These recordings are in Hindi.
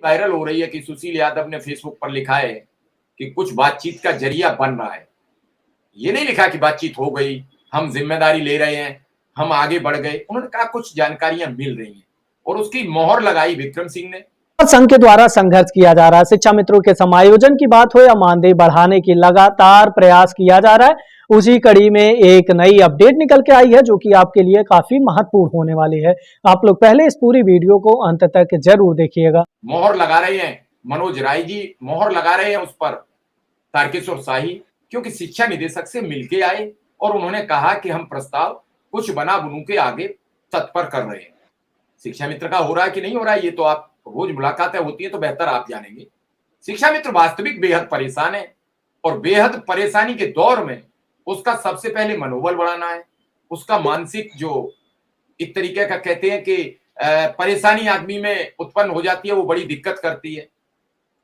वायरल हो रही है कि सुशील यादव ने फेसबुक पर लिखा है कि कुछ बातचीत का जरिया बन रहा है। ये नहीं लिखा कि बातचीत हो गई, हम जिम्मेदारी ले रहे हैं, हम आगे बढ़ गए। उन्होंने कहा कुछ जानकारियां मिल रही हैं और उसकी मोहर लगाई विक्रम सिंह ने। संघ के द्वारा संघर्ष किया जा रहा है। शिक्षा मित्रों के समायोजन की बात हो या मानदेय बढ़ाने की लगातार प्रयास किया जा रहा है। उसी कड़ी में एक नई अपडेट निकल के आई है जो कि आपके लिए काफी महत्वपूर्ण होने वाली है। आप लोग पहले इस पूरी वीडियो को अंत तक जरूर देखिएगा। मोहर लगा रहे हैं मनोज राय जी, मोहर लगा रहे हैं उस पर तारकेश्वर शाही, क्योंकि शिक्षा निदेशक से मिलके आए और उन्होंने कहा कि हम प्रस्ताव कुछ बना बुनू के आगे तत्पर कर रहे हैं। शिक्षा मित्र का हो रहा है कि नहीं हो रहा है, ये तो आप रोज मुलाकातें होती है तो बेहतर आप जानेंगे। शिक्षा मित्र वास्तविक बेहद परेशान है और बेहद परेशानी के दौर में उसका सबसे पहले मनोबल बढ़ाना है। उसका मानसिक जो एक तरीके का कहते हैं कि परेशानी आदमी में उत्पन्न हो जाती है, वो बड़ी दिक्कत करती है।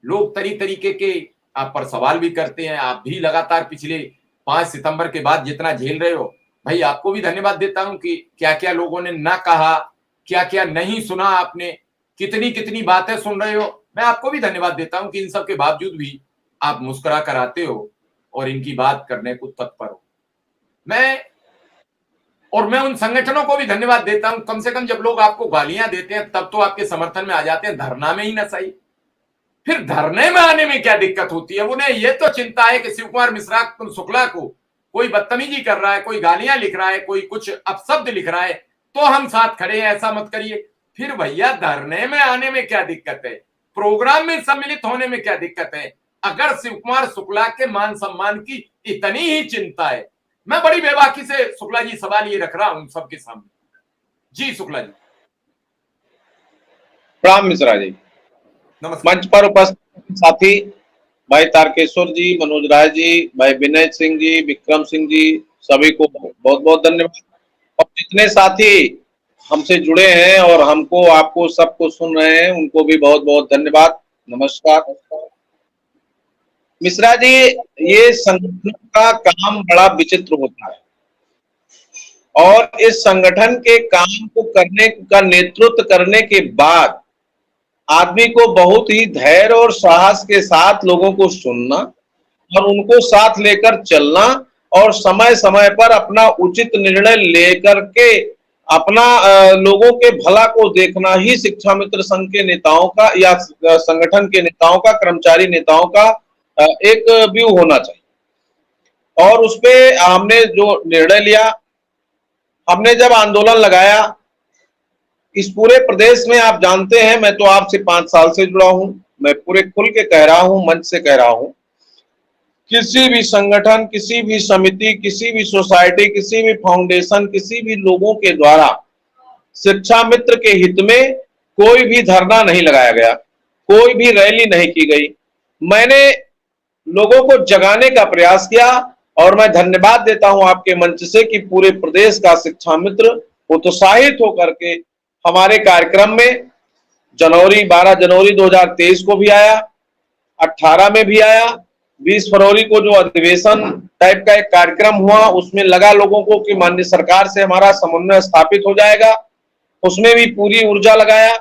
लोग तरीके के आप पर सवाल भी करते हैं। आप भी लगातार पिछले 5 सितंबर के बाद जितना झेल रहे हो, भाई आपको भी धन्यवाद देता हूं कि क्या क्या लोगों ने ना कहा, क्या क्या नहीं सुना, आपने कितनी बातें सुन रहे हो। मैं आपको भी धन्यवाद देता हूं कि इन सब के बावजूद भी आप मुस्कुरा कर आते हो और इनकी बात करने को तत्पर हो। मैं उन संगठनों को भी धन्यवाद देता हूं, कम से कम जब लोग आपको गालियां देते हैं तब तो आपके समर्थन में आ जाते हैं, धरना में ही ना सही। फिर धरने में आने में क्या दिक्कत होती है? उन्हें यह तो चिंता है कि शिव कुमार मिश्रा शुक्ला को कोई बदतमीजी कर रहा है, कोई गालियां लिख रहा है, कोई कुछ अपशब्द लिख रहा है, तो हम साथ खड़े हैं, ऐसा मत करिए। फिर भैया धरने में आने में क्या दिक्कत है? प्रोग्राम में सम्मिलित होने में क्या दिक्कत है? अगर शिव कुमार शुक्ला के मान सम्मान की इतनी ही चिंता है, मैं बड़ी बेबाकी से शुक्ला जी सवाल ये रख रहा हूं सबके सामने। जी शुक्ला जी। प्रणाम मिश्रा जी। मंच पर उपस्थित साथी भाई तारकेश्वर जी, मनोज राय जी, भाई विनय सिंह जी, विक्रम सिंह जी, सभी को बहुत बहुत धन्यवाद। और जितने साथी हमसे जुड़े हैं और हमको आपको सबको सुन रहे हैं, उनको भी बहुत बहुत धन्यवाद। नमस्कार मिश्रा जी। ये संगठन का काम बड़ा विचित्र होता है और इस संगठन के काम को करने का नेतृत्व करने के बाद आदमी को बहुत ही धैर्य और साहस के साथ लोगों को सुनना और उनको साथ लेकर चलना और समय समय पर अपना उचित निर्णय लेकर के अपना लोगों के भला को देखना ही शिक्षा मित्र संघ के नेताओं का या संगठन के नेताओं का, कर्मचारी नेताओं का एक व्यू होना चाहिए। और उसपे हमने जो निर्णय लिया, हमने जब आंदोलन लगाया इस पूरे प्रदेश में, आप जानते हैं मैं तो आपसे 5 साल से जुड़ा हूं, मैं पूरे खुल के कह रहा हूं, मंच से कह रहा हूं, किसी भी संगठन, किसी भी समिति, किसी भी सोसाइटी, किसी भी फाउंडेशन, किसी भी लोगों के द्वारा शिक्षा मित्र के हित में कोई भी धरना नहीं लगाया गया, कोई भी रैली नहीं की गई। मैंने लोगों को जगाने का प्रयास किया और मैं धन्यवाद देता हूं आपके मंच से कि पूरे प्रदेश का शिक्षा मित्र उत्साहित होकर के हमारे कार्यक्रम में 12 जनवरी 2023 को भी आया, 18 में भी आया, 20 फरवरी को जो अधिवेशन टाइप का एक कार्यक्रम हुआ उसमें लगा लोगों को कि माननीय सरकार से हमारा समन्वय स्थापित हो जाएगा, उसमें भी पूरी ऊर्जा लगाया।